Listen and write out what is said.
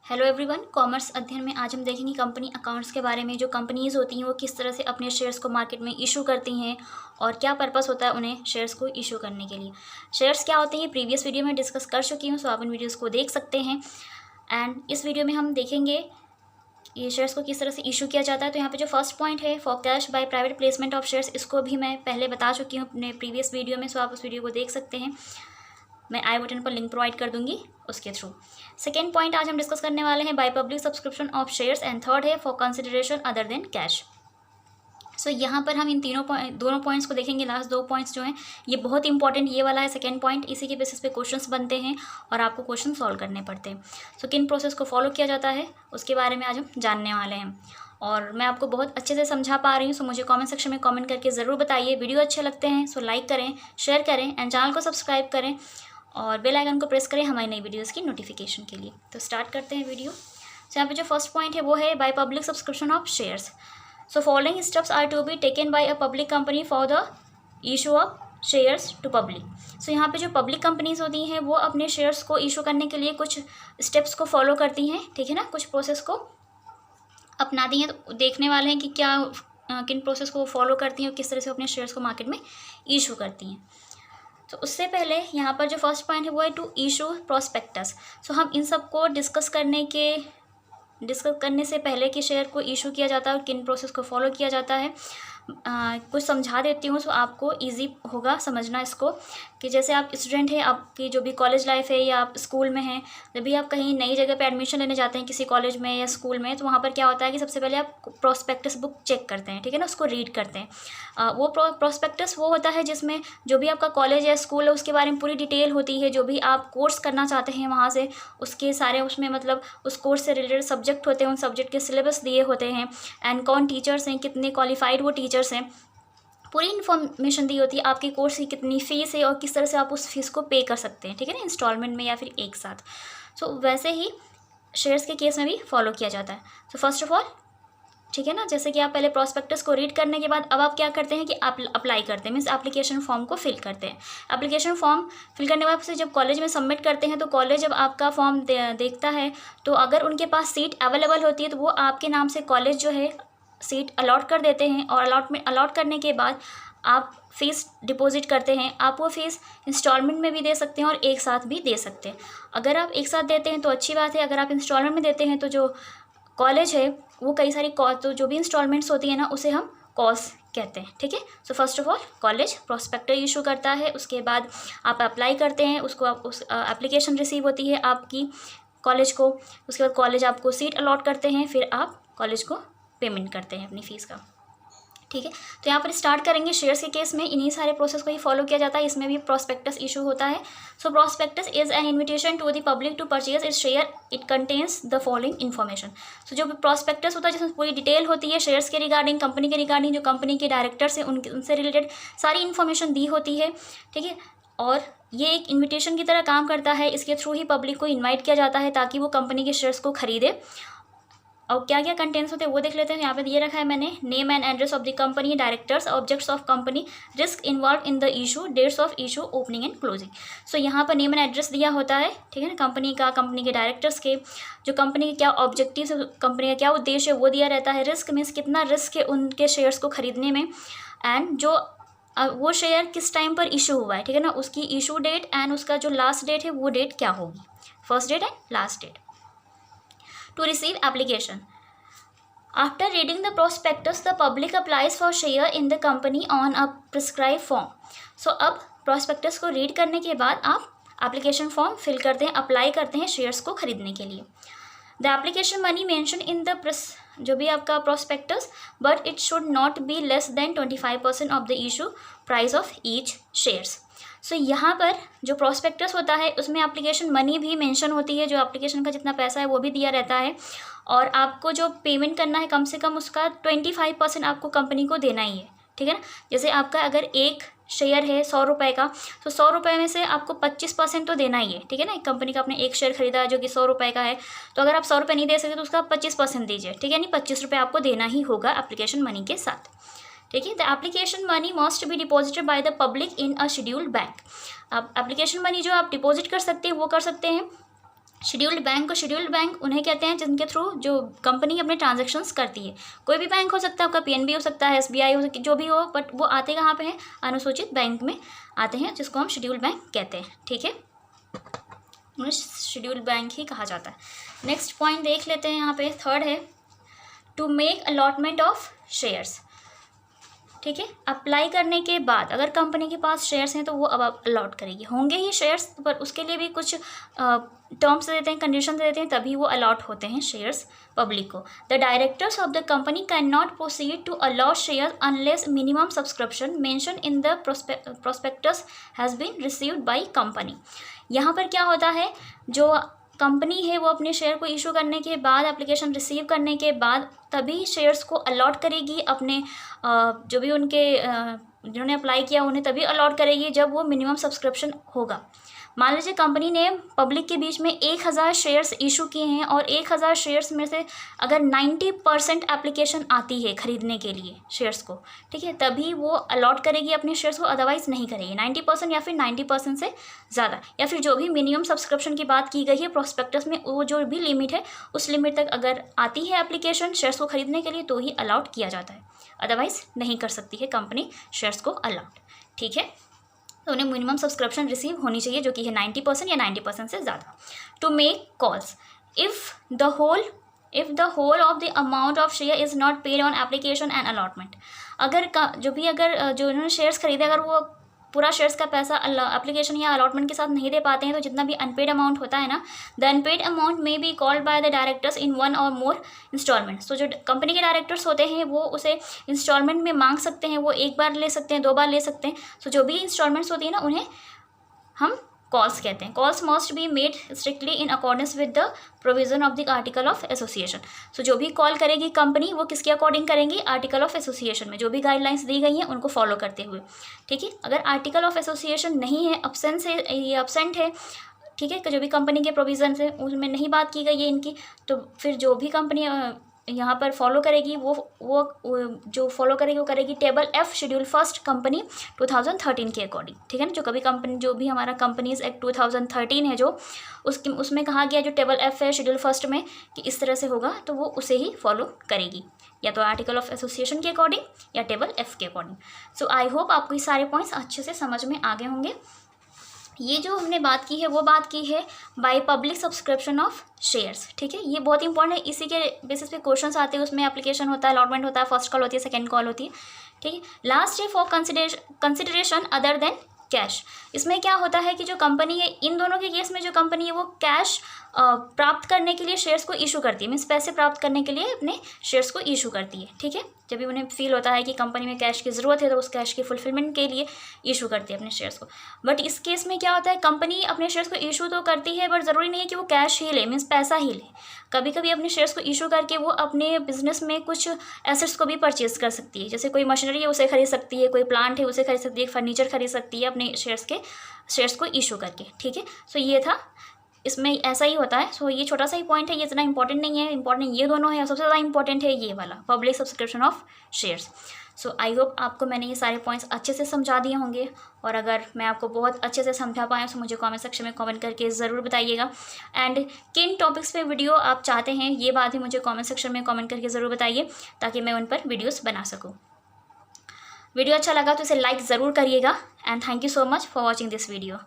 Hello everyone, commerce अध्ययन में आज हम देखेंगे कंपनी अकाउंट्स के बारे में। जो कंपनीज़ होती हैं वो किस तरह से अपने शेयर्स को मार्केट में इशू करती हैं और क्या पर्पस होता है उन्हें शेयर्स को इशू करने के लिए। शेयर्स क्या होते हैं ये प्रीवियस वीडियो में डिस्कस कर चुकी हूँ, सो आप इन वीडियोज़ को देख सकते हैं। एंड इस वीडियो में हम देखेंगे ये शेयर्स को किस तरह से इशू किया जाता है। तो यहाँ पे जो फर्स्ट पॉइंट है for cash by private placement of shares, इसको भी मैं पहले बता चुकी हूँ अपने प्रीवियस वीडियो में, सो आप उस वीडियो को देख सकते हैं। मैं आई बटन पर लिंक प्रोवाइड कर दूंगी उसके थ्रू। सेकेंड पॉइंट आज हम डिस्कस करने वाले हैं by public subscription of shares, and third है for consideration other than cash. So यहाँ पर हम इन दोनों पॉइंट्स को देखेंगे। लास्ट दो पॉइंट्स जो हैं ये बहुत इंपॉर्टेंट, ये वाला है सेकेंड पॉइंट, इसी के बेसिस पे क्वेश्चंस बनते हैं और आपको क्वेश्चन सॉल्व करने पड़ते हैं। सो किन प्रोसेस को फॉलो किया जाता है उसके बारे में आज हम जानने वाले हैं, और मैं आपको बहुत अच्छे से समझा पा रही हूँ। सो मुझे कमेंट सेक्शन में कमेंट करके ज़रूर बताइए। वीडियो अच्छे लगते हैं सो लाइक करें, शेयर करें एंड चैनल को सब्सक्राइब करें और बेल आइकन को प्रेस करें हमारी नई वीडियोस की नोटिफिकेशन के लिए। तो स्टार्ट करते हैं वीडियो। सो यहाँ पे जो फर्स्ट पॉइंट है वो है by public subscription of shares. So following steps are to be taken by a public company for the issue of shares to public. So यहाँ पे जो पब्लिक कंपनीज होती हैं वो अपने शेयर्स को इशू करने के लिए कुछ स्टेप्स को फॉलो करती हैं, ठीक है ना, कुछ प्रोसेस को अपनाती हैं। तो देखने वाले हैं कि क्या किन प्रोसेस को फॉलो करती हैं और किस तरह से अपने शेयर्स को मार्केट में इशू करती हैं। तो उससे पहले यहाँ पर जो फर्स्ट पॉइंट है वो है टू इशू प्रोस्पेक्टस। सो हम इन सब को डिस्कस करने से पहले कि शेयर को इशू किया जाता है और किन प्रोसेस को फॉलो किया जाता है, कुछ समझा देती हूँ, सो आपको इजी होगा समझना इसको। कि जैसे आप स्टूडेंट हैं, आपकी जो भी कॉलेज लाइफ है या आप स्कूल में हैं, जब भी आप कहीं नई जगह पे एडमिशन लेने जाते हैं किसी कॉलेज में या स्कूल में, तो वहाँ पर क्या होता है कि सबसे पहले आप प्रोस्पेक्टस बुक चेक करते हैं, ठीक है ना, उसको रीड करते हैं। वो प्रोस्पेक्टस वो होता है जिसमें जो भी आपका कॉलेज या स्कूल है उसके बारे में पूरी डिटेल होती है। जो भी आप कोर्स करना चाहते हैं वहाँ से उसके सारे उसमें मतलब उस कोर्स से रिलेटेड सब्जेक्ट होते हैं, उन सब्जेक्ट के सिलेबस दिए होते हैं एंड कौन टीचर्स हैं, कितने क्वालिफाइड वो टीचर्स हैं, पूरी इन्फॉर्मेशन दी होती है। आपके कोर्स की कितनी फ़ीस है और किस तरह से आप उस फीस को पे कर सकते हैं, ठीक है ना, इंस्टॉलमेंट में या फिर एक साथ। सो वैसे ही शेयर्स के केस में भी फॉलो किया जाता है। सो फर्स्ट ऑफ ऑल, ठीक है ना, जैसे कि आप पहले प्रोस्पेक्टस को रीड करने के बाद अब आप क्या करते हैं कि आप अप्लाई करते हैं, मीन्स एप्लीकेशन फॉर्म को फिल करते हैं। एप्लीकेशन फॉर्म फिल करने के बाद से जब कॉलेज में सबमिट करते हैं तो कॉलेज जब आपका फॉर्म देखता है तो अगर उनके पास सीट अवेलेबल होती है तो वो आपके नाम से कॉलेज जो है सीट अलॉट कर देते हैं, और अलॉट करने के बाद आप फ़ीस डिपॉजिट करते हैं। आप वो फ़ीस इंस्टॉलमेंट में भी दे सकते हैं और एक साथ भी दे सकते हैं। अगर आप एक साथ देते हैं तो अच्छी बात है, अगर आप इंस्टॉलमेंट में देते हैं तो जो कॉलेज है वो कई सारी तो जो भी इंस्टॉलमेंट्स होती है ना उसे हम कॉस्ट कहते हैं, ठीक है। So first of all college prospectus issue करता है, उसके बाद आप अप्लाई करते हैं, उसको आप उस एप्लीकेशन रिसीव होती है आपकी कॉलेज को, उसके बाद कॉलेज आपको सीट अलॉट करते हैं, फिर आप कॉलेज को पेमेंट करते हैं अपनी फ़ीस का, ठीक है। तो यहाँ पर स्टार्ट करेंगे शेयर्स के केस में, इन्हीं सारे प्रोसेस को ही फॉलो किया जाता है, इसमें भी प्रोस्पेक्टस इशू होता है। So prospectus is an invitation to the public to purchase its share, it contains the following information. So जो प्रोस्पेक्टस होता है जिसमें पूरी डिटेल होती है शेयर्स के रिगार्डिंग, कंपनी के रिगार्डिंग, जो कंपनी के डायरेक्टर्स हैं उनसे रिलेटेड सारी इन्फॉर्मेशन दी होती है, ठीक है। और ये एक इन्विटेशन की तरह काम करता है, इसके थ्रू ही पब्लिक को इन्वाइट किया जाता है ताकि वो कंपनी के शेयर्स को खरीदे। और क्या क्या कंटेंट्स होते हैं वो देख लेते हैं। यहाँ पे दिए रखा है मैंने, name and address of the company, directors, objects of company, risk involve in the issue, dates of issue, opening and closing. So यहाँ पर नेम एंड एड्रेस दिया होता है, ठीक है ना, कंपनी का, कंपनी के डायरेक्टर्स के, जो कंपनी के क्या ऑब्जेक्टिव्स है, कंपनी का क्या उद्देश्य है वो दिया रहता है। रिस्क मीन्स कितना रिस्क है उनके शेयर्स को खरीदने में, एंड जो वो शेयर किस टाइम पर इशू हुआ है, ठीक है ना, उसकी इशू डेट एंड उसका जो लास्ट डेट है वो डेट क्या होगी, first date and last date. To receive application, after reading the prospectus the public applies for share in the company on a prescribed form. So अब prospectus को read करने के बाद आप application form fill करते हैं, अप्लाई करते हैं शेयर्स को खरीदने के लिए। The application money mentioned in the जो भी आपका prospectus, but it should not be less than 25% of the issue price of each shares. सो यहाँ पर जो प्रोस्पेक्टस होता है उसमें एप्लीकेशन मनी भी मेंशन होती है, जो एप्लीकेशन का जितना पैसा है वो भी दिया रहता है, और आपको जो पेमेंट करना है कम से कम उसका 25% आपको कंपनी को देना ही है, ठीक है ना। जैसे आपका अगर एक शेयर है 100 रुपये का, तो 100 रुपये में से आपको 25% तो देना ही है, ठीक है ना। एक कंपनी का आपने एक शेयर खरीदा है जो कि 100 रुपये का है, तो अगर आप 100 रुपये नहीं दे सकते तो उसका 25% दीजिए, ठीक है, नहीं 25 रुपये आपको देना ही होगा एप्लीकेशन मनी के साथ, ठीक है। The application money must be deposited by the public in a scheduled bank. अब एप्लीकेशन मनी जो आप डिपॉजिट कर सकते हैं वो कर सकते हैं शेड्यूल्ड बैंक उन्हें कहते हैं जिनके थ्रू जो कंपनी अपने ट्रांजैक्शंस करती है। कोई भी बैंक हो सकता है, आपका पीएनबी हो सकता है, एसबीआई हो सकती, जो भी हो, बट वो आते कहाँ पे हैं, अनुसूचित बैंक में आते हैं, जिसको हम शेड्यूल्ड बैंक कहते हैं। ठीक है, उन्हें शेड्यूल्ड बैंक ही कहा जाता है। नेक्स्ट पॉइंट देख लेते हैं, यहाँ पे थर्ड है to make allotment of shares. ठीक है, अप्लाई करने के बाद अगर कंपनी के पास शेयर्स हैं तो वो अब अलॉट करेगी, होंगे ही शेयर्स, पर उसके लिए भी कुछ टर्म्स देते हैं, कंडीशन देते हैं, तभी वो अलॉट होते हैं शेयर्स पब्लिक को। The directors of the company can not proceed to allot share unless minimum subscription mention in the prospectus has been received by company. यहाँ पर क्या होता है, जो कंपनी है वो अपने शेयर को इशू करने के बाद, एप्लीकेशन रिसीव करने के बाद तभी शेयर्स को अलॉट करेगी, अपने जो भी उनके जिन्होंने अप्लाई किया उन्हें तभी अलॉट करेगी जब वो मिनिमम सब्सक्रिप्शन होगा। मान लीजिए कंपनी ने पब्लिक के बीच में 1000 शेयर्स इशू किए हैं और 1000 शेयर्स में से अगर 90% एप्लीकेशन आती है खरीदने के लिए शेयर्स को, ठीक है, तभी वो अलॉट करेगी अपने शेयर्स को, अदरवाइज़ नहीं करेगी। 90% या फिर 90% से ज़्यादा, या फिर जो भी मिनिमम सब्सक्रिप्शन की बात की गई है प्रोस्पेक्टस में, वो जो भी लिमिट है उस लिमिट तक अगर आती है एप्लीकेशन शेयर्स को खरीदने के लिए तो ही अलॉट किया जाता है, अदरवाइज़ नहीं कर सकती है कंपनी शेयर्स को अलॉट। ठीक है, तो उन्हें मिनिमम सब्सक्रिप्शन रिसीव होनी चाहिए जो कि है 90% या 90% से ज़्यादा। To make calls if the whole of the amount of share is not paid on application and allotment. अगर जो इन्होंने शेयर्स खरीदे अगर वो पूरा शेयर्स का पैसा एप्लीकेशन या अलॉटमेंट के साथ नहीं दे पाते हैं तो जितना भी अनपेड अमाउंट होता है ना, द अनपेड अमाउंट में be called by the directors in one और मोर इंस्टॉलमेंट्स। तो जो कंपनी के डायरेक्टर्स होते हैं वो उसे इंस्टॉलमेंट में मांग सकते हैं, वो एक बार ले सकते हैं, 2 बार ले सकते हैं। तो जो भी इंस्टॉलमेंट्स होती है ना उन्हें हम कॉल्स कहते हैं। Calls must be made strictly in accordance with the provision of the article of association. So जो भी कॉल करेगी कंपनी वो किसके अकॉर्डिंग करेंगी, आर्टिकल ऑफ एसोसिएशन में जो भी गाइडलाइंस दी गई हैं उनको फॉलो करते हुए। ठीक है, अगर आर्टिकल ऑफ एसोसिएशन नहीं है, अब्सेंट है, ठीक है, जो भी कंपनी के प्रोविजन है उसमें नहीं बात की गई है इनकी, तो फिर जो भी कंपनी यहाँ पर फॉलो करेगी वो जो फॉलो करेगी वो करेगी table F schedule first company 2013 के अकॉर्डिंग। ठीक है ना, जो भी हमारा कंपनीज एक्ट 2013 है जो उसमें कहा गया जो टेबल एफ है शेड्यूल फर्स्ट में कि इस तरह से होगा, तो वो उसे ही फॉलो करेगी, या तो आर्टिकल ऑफ एसोसिएशन के अकॉर्डिंग या टेबल एफ के अकॉर्डिंग। सो आई होप आपको ये सारे पॉइंट्स अच्छे से समझ में आ गए होंगे। ये जो हमने बात की है वो बात की है by public subscription of shares. ठीक है, ये बहुत इंपॉर्टेंट है, इसी के बेसिस पे क्वेश्चंस आते हैं, उसमें एप्लीकेशन होता है, अलॉटमेंट होता है, फर्स्ट कॉल होती है, सेकंड कॉल होती है। ठीक है, लास्ट है for consideration other than cash. इसमें क्या होता है कि जो कंपनी है, इन दोनों के केस में जो कंपनी है वो कैश प्राप्त करने के लिए शेयर्स को इशू करती है, मीन्स पैसे प्राप्त करने के लिए अपने शेयर्स को इशू करती है। ठीक है, जब भी उन्हें फील होता है कि कंपनी में कैश की ज़रूरत है तो उस कैश की फुलफिलमेंट के लिए इशू करती है अपने शेयर्स को। बट इस केस में क्या होता है, कंपनी अपने शेयर्स को इशू तो करती है बट ज़रूरी नहीं है कि वो कैश ही ले, मीन्स पैसा ही ले। कभी कभी अपने शेयर्स को इशू करके वो अपने बिजनेस में कुछ एसेट्स को भी परचेज कर सकती है, जैसे कोई मशीनरी है उसे खरीद सकती है, कोई प्लांट है उसे खरीद सकती है, फर्नीचर खरीद सकती है अपने शेयर्स को इशू करके। ठीक है, सो ये था, इसमें ऐसा ही होता है। सो ये छोटा सा ही पॉइंट है, ये इतना इंपॉर्टेंट नहीं है, इंपॉर्टेंट ये दोनों है और सबसे ज़्यादा इंपॉर्टेंट है ये वाला public subscription of shares. So I hope आपको मैंने ये सारे पॉइंट्स अच्छे से समझा दिए होंगे, और अगर मैं आपको बहुत अच्छे से समझा पाया तो मुझे कमेंट सेक्शन में कमेंट करके ज़रूर बताइएगा। एंड किन टॉपिक्स पे वीडियो आप चाहते हैं ये बात भी मुझे कमेंट सेक्शन में कमेंट करके ज़रूर बताइए, ताकि मैं उन पर वीडियोज़ बना सकूँ। वीडियो अच्छा लगा तो इसे लाइक ज़रूर करिएगा, and thank you so much for watching this video.